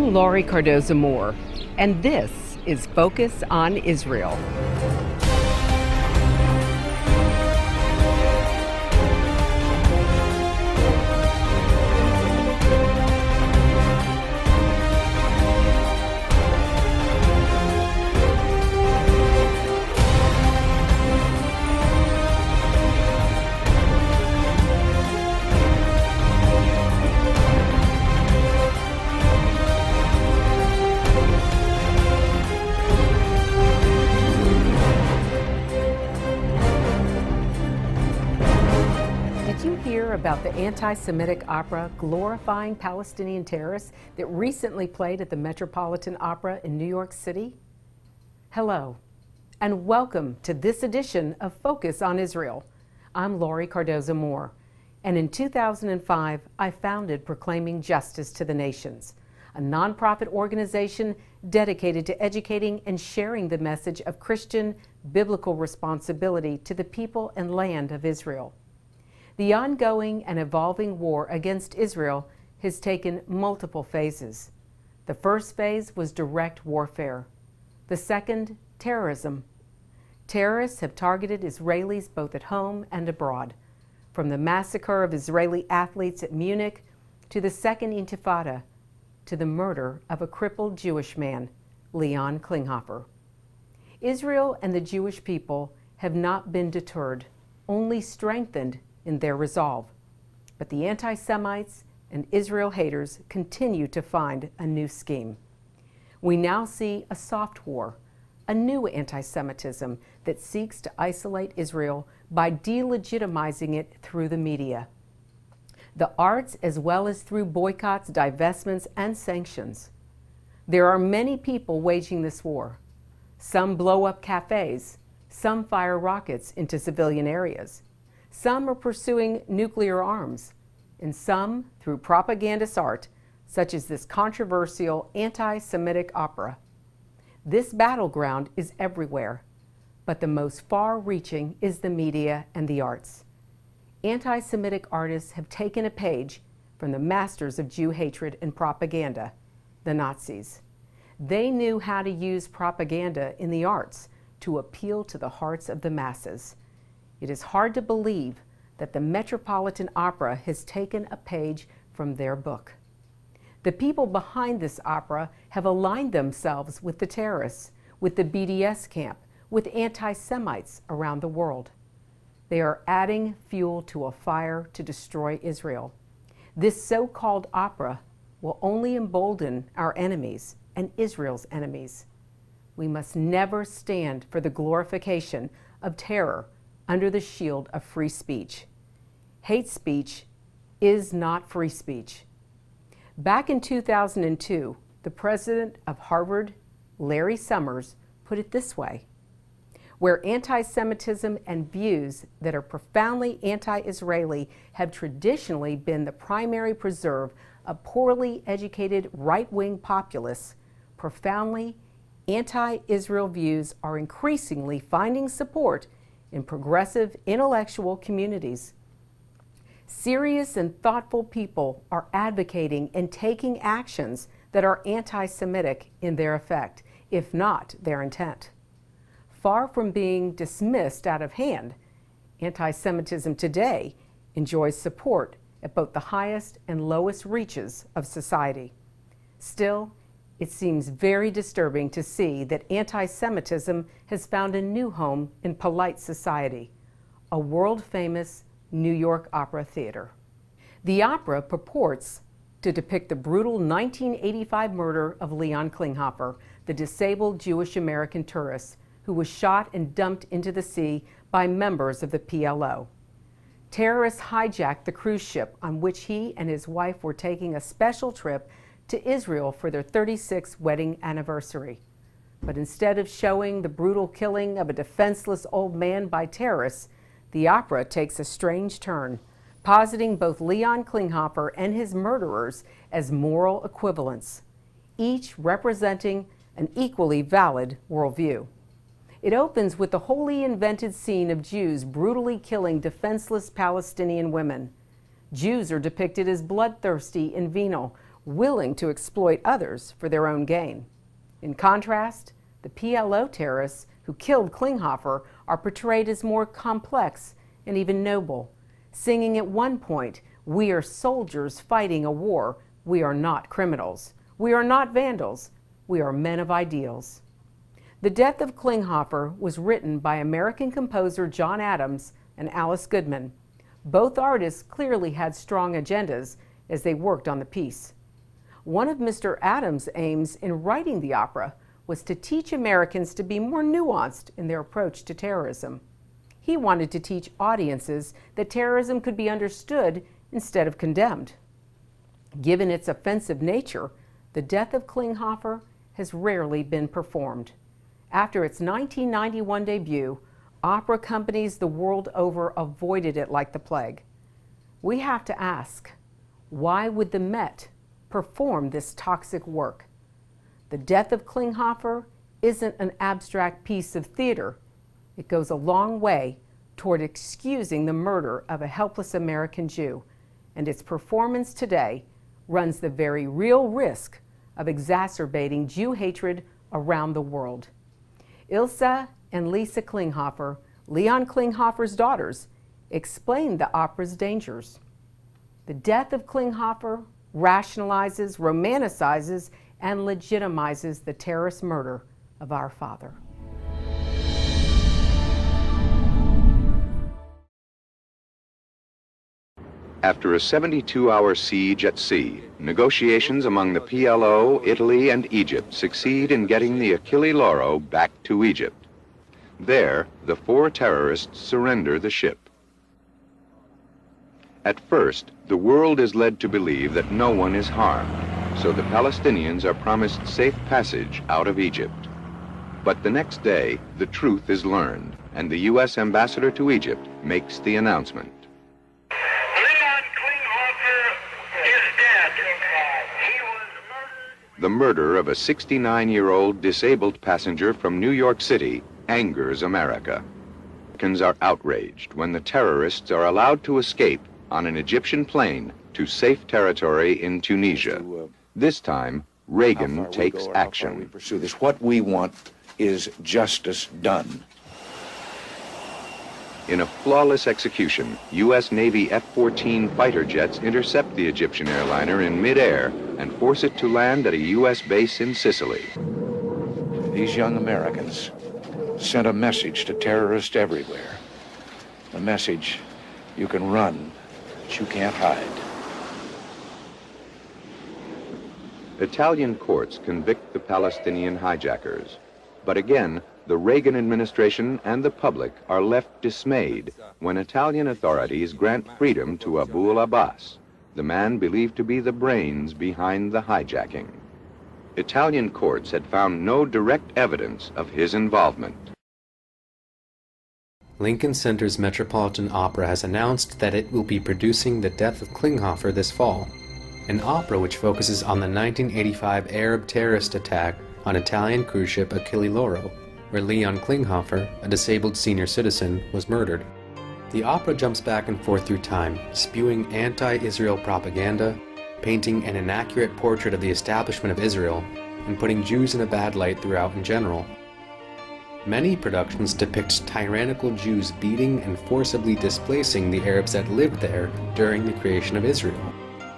I'm Laurie Cardoza-Moore, and this is Focus on Israel. About the anti-Semitic opera glorifying Palestinian terrorists that recently played at the Metropolitan Opera in New York City? Hello, and welcome to this edition of Focus on Israel. I'm Laurie Cardoza-Moore, and in 2005, I founded Proclaiming Justice to the Nations, a nonprofit organization dedicated to educating and sharing the message of Christian biblical responsibility to the people and land of Israel. The ongoing and evolving war against Israel has taken multiple phases. The first phase was direct warfare. The second, terrorism. Terrorists have targeted Israelis both at home and abroad, from the massacre of Israeli athletes at Munich to the Second Intifada, to the murder of a crippled Jewish man, Leon Klinghoffer. Israel and the Jewish people have not been deterred, only strengthened in their resolve. But the anti-Semites and Israel haters continue to find a new scheme. We now see a soft war, a new anti-Semitism that seeks to isolate Israel by delegitimizing it through the media, the arts, as well as through boycotts, divestments, and sanctions. There are many people waging this war. Some blow up cafes, some fire rockets into civilian areas. Some are pursuing nuclear arms, and some through propagandist art, such as this controversial anti-Semitic opera. This battleground is everywhere, but the most far-reaching is the media and the arts. Anti-Semitic artists have taken a page from the masters of Jew hatred and propaganda, the Nazis. They knew how to use propaganda in the arts to appeal to the hearts of the masses. It is hard to believe that the Metropolitan Opera has taken a page from their book. The people behind this opera have aligned themselves with the terrorists, with the BDS camp, with anti-Semites around the world. They are adding fuel to a fire to destroy Israel. This so-called opera will only embolden our enemies and Israel's enemies. We must never stand for the glorification of terror under the shield of free speech. Hate speech is not free speech. Back in 2002, the president of Harvard, Larry Summers, put it this way: where anti-Semitism and views that are profoundly anti-Israeli have traditionally been the primary preserve of poorly educated right-wing populists, profoundly anti-Israel views are increasingly finding support in progressive intellectual communities. Serious and thoughtful people are advocating and taking actions that are anti-Semitic in their effect, if not their intent. Far from being dismissed out of hand, anti-Semitism today enjoys support at both the highest and lowest reaches of society. Still, it seems very disturbing to see that anti-Semitism has found a new home in polite society, a world-famous New York Opera Theater. The opera purports to depict the brutal 1985 murder of Leon Klinghoffer, the disabled Jewish American tourist who was shot and dumped into the sea by members of the PLO. Terrorists hijacked the cruise ship on which he and his wife were taking a special trip to Israel for their 36th wedding anniversary. But instead of showing the brutal killing of a defenseless old man by terrorists, the opera takes a strange turn, positing both Leon Klinghoffer and his murderers as moral equivalents, each representing an equally valid worldview. It opens with the wholly invented scene of Jews brutally killing defenseless Palestinian women. Jews are depicted as bloodthirsty and venal, willing to exploit others for their own gain. In contrast, the PLO terrorists who killed Klinghoffer are portrayed as more complex and even noble, singing at one point, "We are soldiers fighting a war. We are not criminals. We are not vandals. We are men of ideals." The Death of Klinghoffer was written by American composer John Adams and Alice Goodman. Both artists clearly had strong agendas as they worked on the piece. One of Mr. Adams' aims in writing the opera was to teach Americans to be more nuanced in their approach to terrorism. He wanted to teach audiences that terrorism could be understood instead of condemned. Given its offensive nature, The Death of Klinghoffer has rarely been performed. After its 1991 debut, opera companies the world over avoided it like the plague. We have to ask, why would the Met perform this toxic work? The Death of Klinghoffer isn't an abstract piece of theater. It goes a long way toward excusing the murder of a helpless American Jew, and its performance today runs the very real risk of exacerbating Jew hatred around the world. Ilse and Lisa Klinghoffer, Leon Klinghoffer's daughters, explained the opera's dangers. The Death of Klinghoffer rationalizes, romanticizes, and legitimizes the terrorist murder of our father. After a 72-hour siege at sea, negotiations among the PLO, Italy, and Egypt succeed in getting the Achille Lauro back to Egypt. There, the 4 terrorists surrender the ship. At first, the world is led to believe that no one is harmed, so the Palestinians are promised safe passage out of Egypt. But the next day, the truth is learned, and the U.S. ambassador to Egypt makes the announcement. The murder of a 69-year-old disabled passenger from New York City angers America. Americans are outraged when the terrorists are allowed to escape on an Egyptian plane to safe territory in Tunisia. This time, Reagan takes action. What we want is justice done. In a flawless execution, U.S. Navy F-14 fighter jets intercept the Egyptian airliner in midair and force it to land at a U.S. base in Sicily. These young Americans sent a message to terrorists everywhere. A message: you can run, but you can't hide. Italian courts convict the Palestinian hijackers. But again, the Reagan administration and the public are left dismayed when Italian authorities grant freedom to Abu al-Abbas, the man believed to be the brains behind the hijacking. Italian courts had found no direct evidence of his involvement. Lincoln Center's Metropolitan Opera has announced that it will be producing The Death of Klinghoffer this fall, an opera which focuses on the 1985 Arab terrorist attack on Italian cruise ship Achille Lauro, where Leon Klinghoffer, a disabled senior citizen, was murdered. The opera jumps back and forth through time, spewing anti-Israel propaganda, painting an inaccurate portrait of the establishment of Israel, and putting Jews in a bad light throughout in general. Many productions depict tyrannical Jews beating and forcibly displacing the Arabs that lived there during the creation of Israel,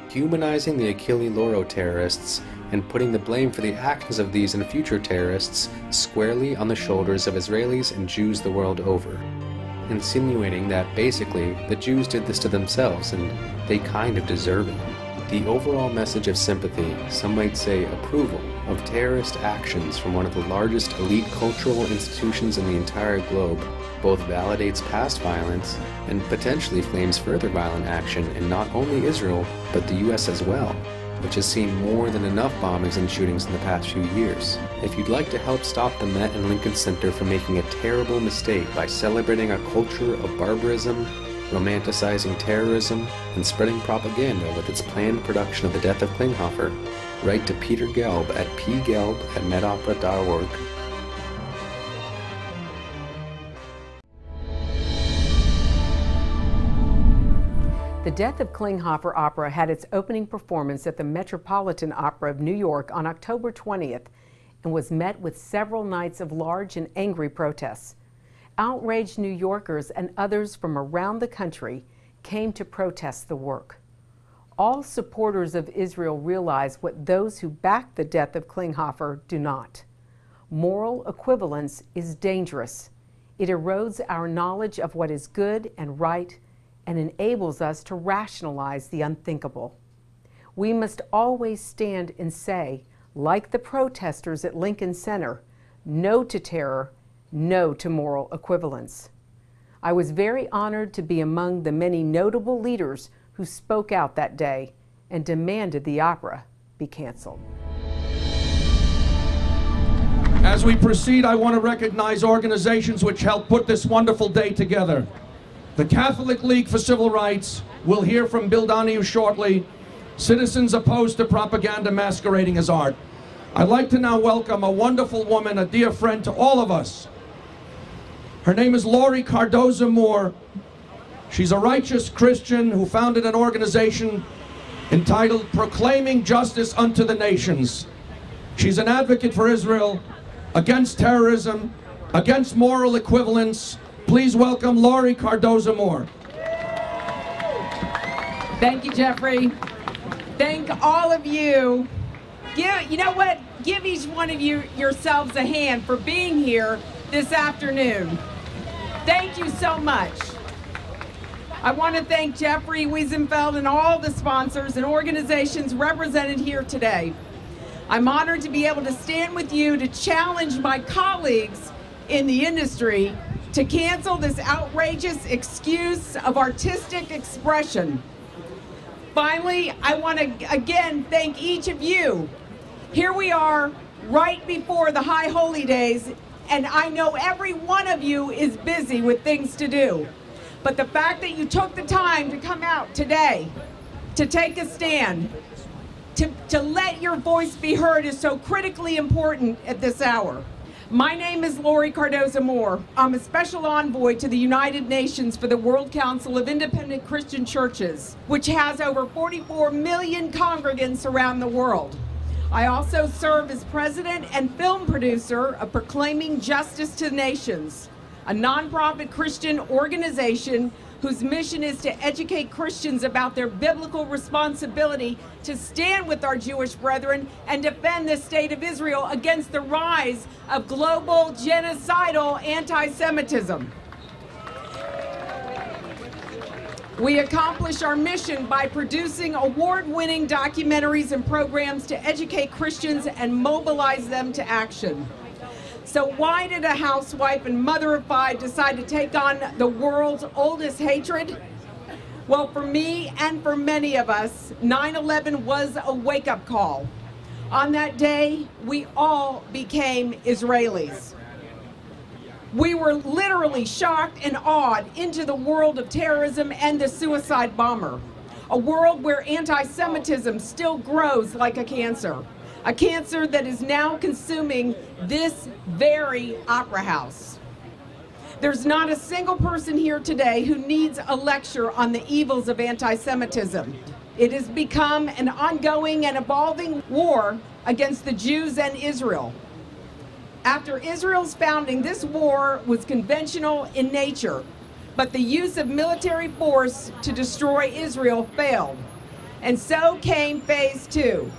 humanizing the Achille Lauro terrorists and putting the blame for the actions of these and future terrorists squarely on the shoulders of Israelis and Jews the world over, insinuating that basically the Jews did this to themselves and they kind of deserve it. The overall message of sympathy, some might say approval, of terrorist actions from one of the largest elite cultural institutions in the entire globe both validates past violence and potentially flames further violent action in not only Israel, but the US as well, which has seen more than enough bombings and shootings in the past few years. If you'd like to help stop the Met and Lincoln Center from making a terrible mistake by celebrating a culture of barbarism, romanticizing terrorism, and spreading propaganda with its planned production of The Death of Klinghoffer, write to Peter Gelb at pgelb@medopera.org. The The Death of Klinghoffer Opera had its opening performance at the Metropolitan Opera of New York on October 20th and was met with several nights of large and angry protests. Outraged New Yorkers and others from around the country came to protest the work. All supporters of Israel realize what those who back the Death of Klinghoffer do not. Moral equivalence is dangerous. It erodes our knowledge of what is good and right and enables us to rationalize the unthinkable. We must always stand and say, like the protesters at Lincoln Center, no to terror, no to moral equivalence. I was very honored to be among the many notable leaders who spoke out that day and demanded the opera be canceled. As we proceed, I want to recognize organizations which helped put this wonderful day together. The Catholic League for Civil Rights, we'll hear from Bill Donahue shortly. Citizens Opposed to Propaganda Masquerading as Art. I'd like to now welcome a wonderful woman, a dear friend to all of us. Her name is Laurie Cardoza Moore. She's a righteous Christian who founded an organization entitled Proclaiming Justice Unto the Nations. She's an advocate for Israel, against terrorism, against moral equivalence. Please welcome Laurie Cardoza Moore. Thank you, Jeffrey. Thank all of you. You know what? Give each one of you yourselves a hand for being here this afternoon. Thank you so much. I want to thank Jeffrey Wiesenfeld and all the sponsors and organizations represented here today. I'm honored to be able to stand with you to challenge my colleagues in the industry to cancel this outrageous excuse of artistic expression. Finally, I want to again thank each of you. Here we are right before the High Holy Days, and I know every one of you is busy with things to do. But the fact that you took the time to come out today to take a stand, to let your voice be heard is so critically important at this hour. My name is Laurie Cardoza Moore. I'm a special envoy to the United Nations for the World Council of Independent Christian Churches, which has over 44 million congregants around the world. I also serve as president and film producer of Proclaiming Justice to the Nations, a nonprofit Christian organization whose mission is to educate Christians about their biblical responsibility to stand with our Jewish brethren and defend the state of Israel against the rise of global genocidal anti-Semitism. We accomplish our mission by producing award-winning documentaries and programs to educate Christians and mobilize them to action. So why did a housewife and mother of five decide to take on the world's oldest hatred? Well, for me and for many of us, 9/11 was a wake-up call. On that day, we all became Israelis. We were literally shocked and awed into the world of terrorism and the suicide bomber, a world where anti-Semitism still grows like a cancer that is now consuming this very opera house. There's not a single person here today who needs a lecture on the evils of anti-Semitism. It has become an ongoing and evolving war against the Jews and Israel. After Israel's founding, this war was conventional in nature, but the use of military force to destroy Israel failed. And so came phase two.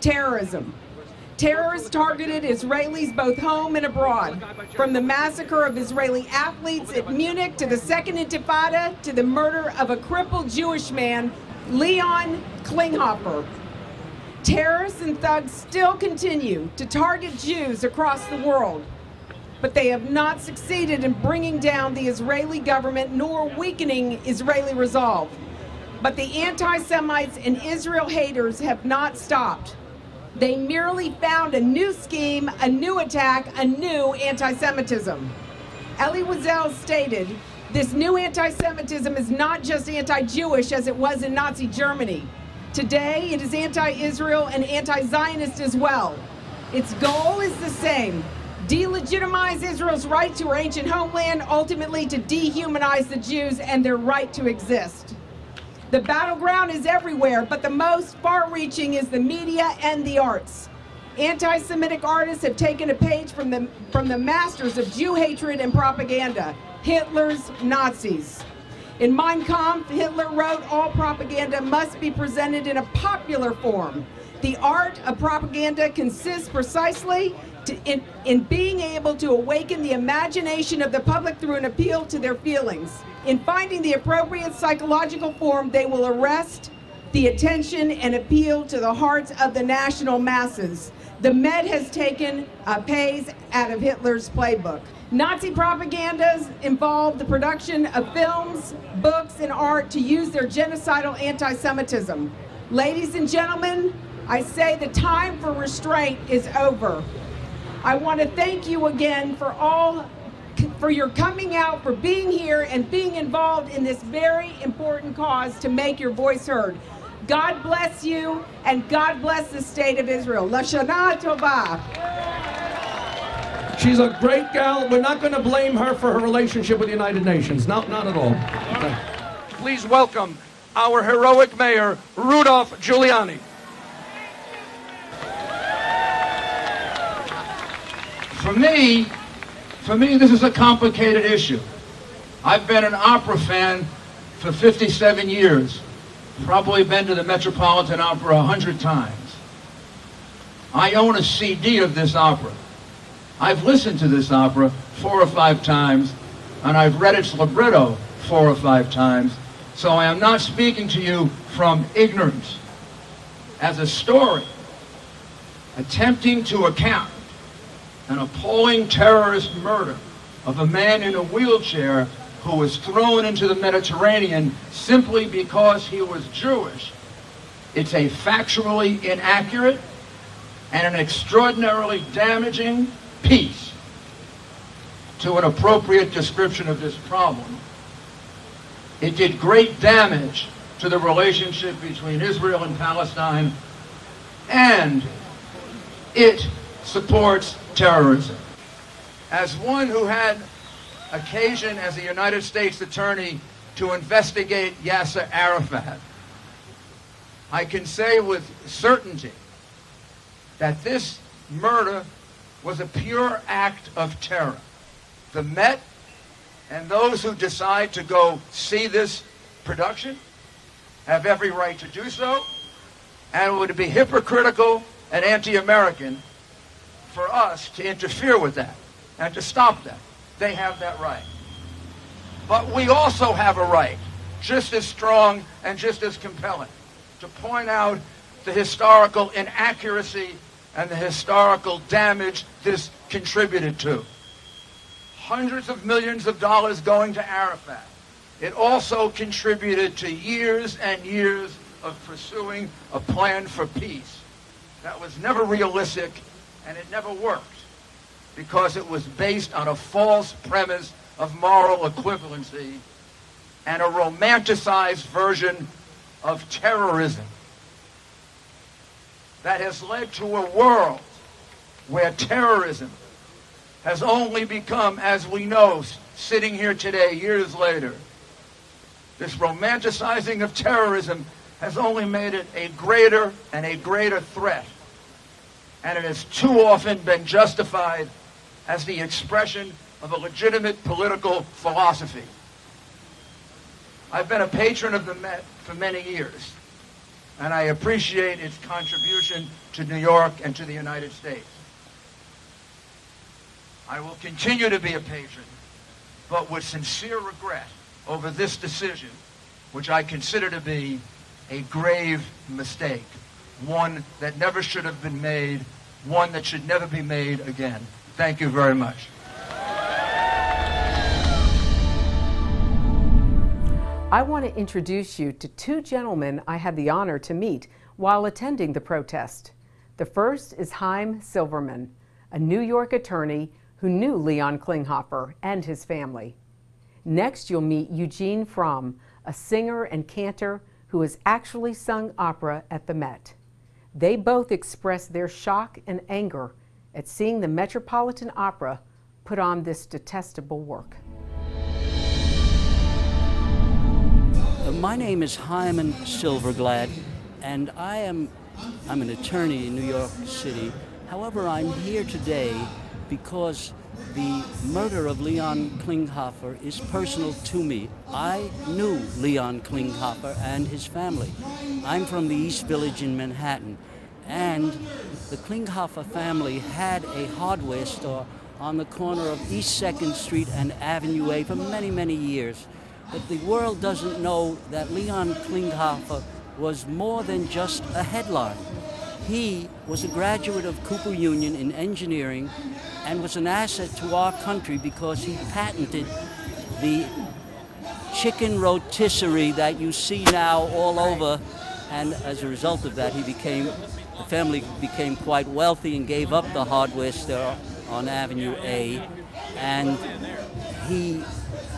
Terrorism. Terrorists targeted Israelis both home and abroad, from the massacre of Israeli athletes at Munich to the Second Intifada to the murder of a crippled Jewish man, Leon Klinghoffer. Terrorists and thugs still continue to target Jews across the world, but they have not succeeded in bringing down the Israeli government nor weakening Israeli resolve. But the anti-Semites and Israel haters have not stopped. They merely found a new scheme, a new attack, a new anti-Semitism. Elie Wiesel stated, "This new anti-Semitism is not just anti-Jewish as it was in Nazi Germany. Today it is anti-Israel and anti-Zionist as well. Its goal is the same: delegitimize Israel's right to her ancient homeland, ultimately to dehumanize the Jews and their right to exist." The battleground is everywhere, but the most far-reaching is the media and the arts. Anti-Semitic artists have taken a page from the masters of Jew hatred and propaganda, Hitler's Nazis. In Mein Kampf, Hitler wrote, "All propaganda must be presented in a popular form. The art of propaganda consists precisely in being able to awaken the imagination of the public through an appeal to their feelings. In finding the appropriate psychological form, they will arrest the attention and appeal to the hearts of the national masses." The Met has taken a page out of Hitler's playbook. Nazi propagandas involved the production of films, books, and art to use their genocidal anti-Semitism. Ladies and gentlemen, I say the time for restraint is over. I want to thank you again for your coming out, for being here and being involved in this very important cause to make your voice heard. God bless you, and God bless the state of Israel. Lashana Tova. She's a great gal. We're not going to blame her for her relationship with the United Nations. Not at all. Okay. Please welcome our heroic mayor, Rudolph Giuliani. For me, this is a complicated issue. I've been an opera fan for 57 years. Probably been to the Metropolitan Opera 100 times. I own a CD of this opera. I've listened to this opera 4 or 5 times, and I've read its libretto 4 or 5 times, so I am not speaking to you from ignorance. As a story, attempting to account an appalling terrorist murder of a man in a wheelchair who was thrown into the Mediterranean simply because he was Jewish, it's a factually inaccurate and an extraordinarily damaging piece to an appropriate description of this problem. It did great damage to the relationship between Israel and Palestine, and it supports terrorism. As one who had occasion as a United States attorney to investigate Yasser Arafat, I can say with certainty that this murder was a pure act of terror. The Met and those who decide to go see this production have every right to do so, and it would be hypocritical and anti-American for us to interfere with that and to stop that. They have that right. But we also have a right, just as strong and just as compelling, to point out the historical inaccuracy and the historical damage this contributed to. Hundreds of millions of dollars going to Arafat. It also contributed to years and years of pursuing a plan for peace that was never realistic, and it never worked because it was based on a false premise of moral equivalency and a romanticized version of terrorism that has led to a world where terrorism has only become, as we know, sitting here today, years later, this romanticizing of terrorism has only made it a greater and a greater threat. And it has too often been justified as the expression of a legitimate political philosophy. I've been a patron of the Met for many years, and I appreciate its contribution to New York and to the United States. I will continue to be a patron, but with sincere regret over this decision, which I consider to be a grave mistake, one that never should have been made, one that should never be made again. Thank you very much. I want to introduce you to 2 gentlemen I had the honor to meet while attending the protest. The first is Chaim Silverman, a New York attorney who knew Leon Klinghoffer and his family. Next, you'll meet Eugene Fromm, a singer and cantor who has actually sung opera at the Met. They both expressed their shock and anger at seeing the Metropolitan Opera put on this detestable work. My name is Hyman Silverglad, and I'm an attorney in New York City. However, I'm here today because the murder of Leon Klinghoffer is personal to me. I knew Leon Klinghoffer and his family. I'm from the East Village in Manhattan, and the Klinghoffer family had a hardware store on the corner of East 2nd Street and Avenue A for many, many years. But the world doesn't know that Leon Klinghoffer was more than just a headline. He was a graduate of Cooper Union in engineering and was an asset to our country because he patented the chicken rotisserie that you see now all over, and as a result of that, the family became quite wealthy and gave up the hardware store on Avenue A, and he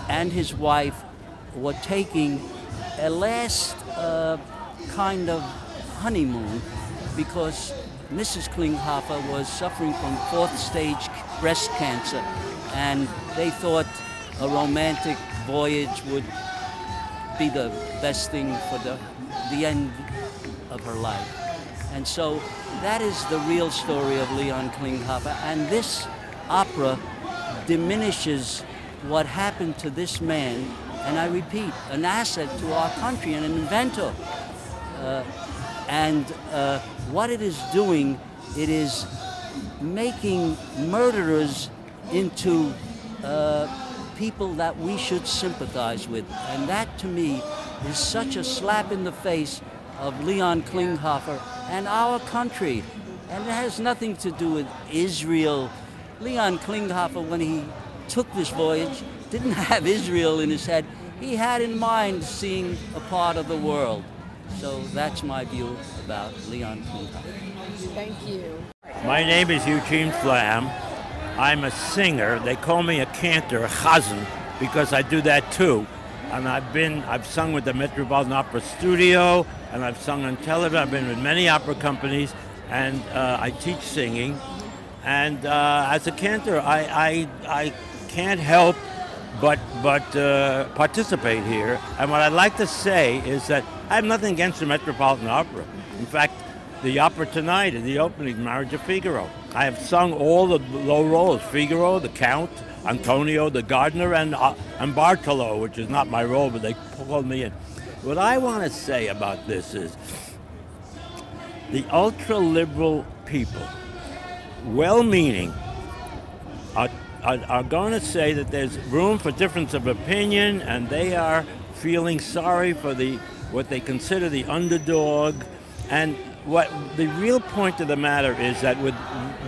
and his wife were taking a last kind of honeymoon because Mrs. Klinghoffer was suffering from 4th stage breast cancer, and they thought a romantic voyage would be the best thing for the end of her life. And so that is the real story of Leon Klinghoffer, and this opera diminishes what happened to this man, and I repeat, an asset to our country and an inventor. What it is doing, it is making murderers into people that we should sympathize with. And that, to me, is such a slap in the face of Leon Klinghoffer and our country. And it has nothing to do with Israel. Leon Klinghoffer, when he took this voyage, didn't have Israel in his head. He had in mind seeing a part of the world. So that's my view about Leon Klinghoffer. Thank you. My name is Eugene Flam. I'm a singer. They call me a cantor, a chazan, because I do that too. And I've sung with the Metropolitan Opera Studio, and I've sung on television. I've been with many opera companies, and I teach singing. And as a cantor, I can't help but participate here. And what I'd like to say is that I have nothing against the Metropolitan Opera. In fact, the opera tonight is the opening, Marriage of Figaro. I have sung all the low roles, Figaro, the Count, Antonio, the Gardener, and Bartolo, which is not my role, but they called me in. What I want to say about this is the ultra-liberal people, well-meaning, are going to say that there's room for difference of opinion, and they are feeling sorry for what they consider the underdog. And what the real point of the matter is that with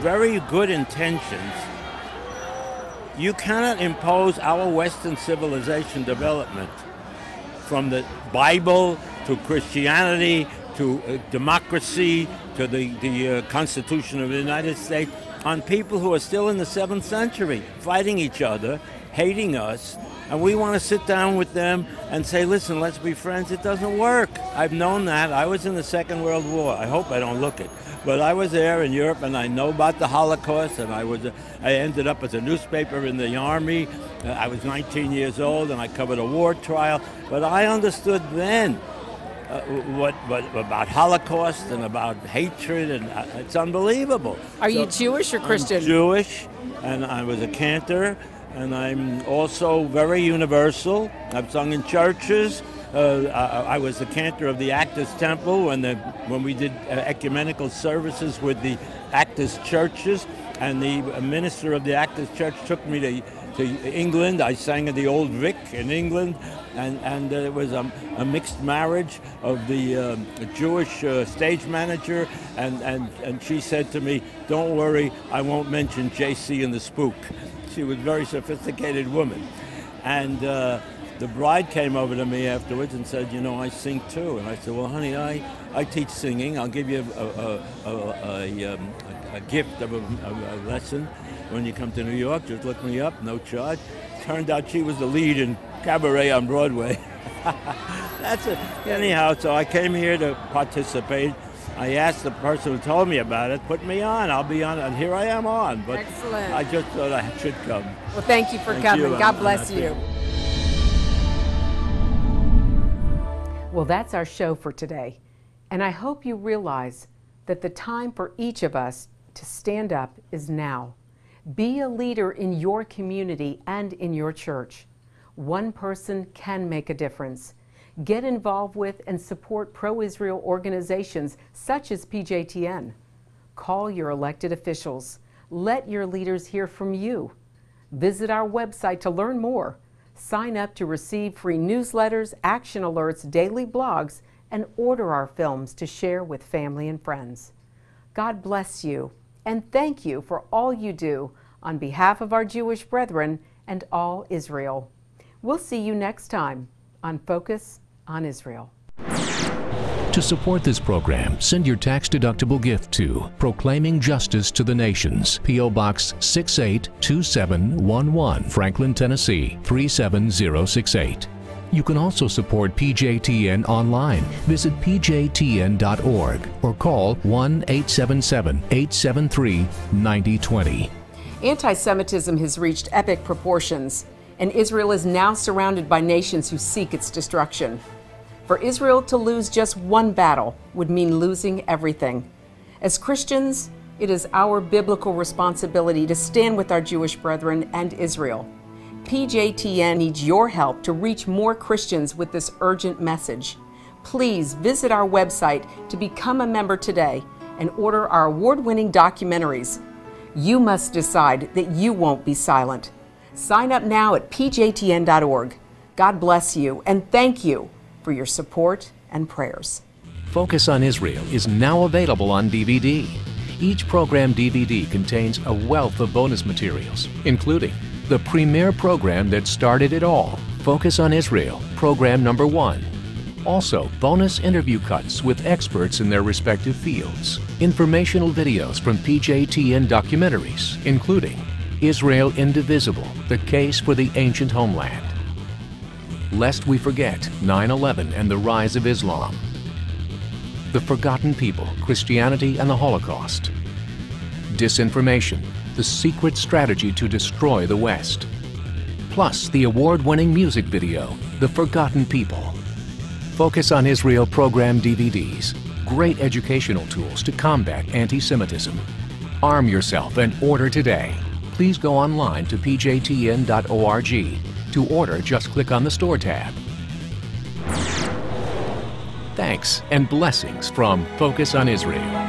very good intentions, you cannot impose our Western civilization development from the Bible to Christianity to democracy to the Constitution of the United States on people who are still in the 7th century, fighting each other, hating us, and we want to sit down with them and say, listen, let's be friends. It doesn't work. I've known that. I was in the Second World War. I hope I don't look it. But I was there in Europe, and I know about the Holocaust, and I ended up as a newspaper in the Army. I was 19 years old, and I covered a war trial. But I understood then what about Holocaust and about hatred, and it's unbelievable. Are you Jewish or Christian? I'm Jewish, and I was a cantor, and I'm also very universal. I've sung in churches. I was the cantor of the Actors Temple when we did ecumenical services with the Actors churches, and the minister of the Actors Church took me to England. I sang at the Old Vic in England, and there was a mixed marriage of the Jewish stage manager, and she said to me, "Don't worry, I won't mention JC and the Spook." She was a very sophisticated woman, and the bride came over to me afterwards and said, "You know, I sing too." And I said, "Well, honey, I teach singing. I'll give you a gift of a lesson when you come to New York. Just look me up, no charge." Turned out she was the lead in Cabaret on Broadway. That's it. Anyhow, so I came here to participate. I asked the person who told me about it, put me on. I'll be on, and here I am on. But excellent. I just thought I should come. Well, thank you for coming. God bless you. Well, that's our show for today, and I hope you realize that the time for each of us to stand up is now. Be a leader in your community and in your church. One person can make a difference. Get involved with and support pro-Israel organizations such as PJTN. Call your elected officials. Let your leaders hear from you. Visit our website to learn more. Sign up to receive free newsletters, action alerts, daily blogs, and order our films to share with family and friends. God bless you, and thank you for all you do on behalf of our Jewish brethren and all Israel. We'll see you next time on Focus on Israel. To support this program, send your tax-deductible gift to Proclaiming Justice to the Nations, P.O. Box 682711, Franklin, Tennessee 37068. You can also support PJTN online. Visit pjtn.org or call 1-877-873-9020. Anti-Semitism has reached epic proportions, and Israel is now surrounded by nations who seek its destruction. For Israel to lose just one battle would mean losing everything. As Christians, it is our biblical responsibility to stand with our Jewish brethren and Israel. PJTN needs your help to reach more Christians with this urgent message. Please visit our website to become a member today and order our award-winning documentaries. You must decide that you won't be silent. Sign up now at pjtn.org. God bless you, and thank you for your support and prayers. Focus on Israel is now available on DVD. Each program DVD contains a wealth of bonus materials, including the premier program that started it all, Focus on Israel, program number 1. Also, bonus interview cuts with experts in their respective fields. Informational videos from PJTN documentaries, including Israel Indivisible, The Case for the Ancient Homeland. Lest We Forget, 9/11 and the Rise of Islam. The Forgotten People, Christianity and the Holocaust. Disinformation, the secret strategy to destroy the West. Plus the award-winning music video, The Forgotten People. Focus on Israel program DVDs, great educational tools to combat anti-Semitism. Arm yourself and order today. Please go online to pjtn.org. To order, just click on the Store tab. Thanks and blessings from Focus on Israel.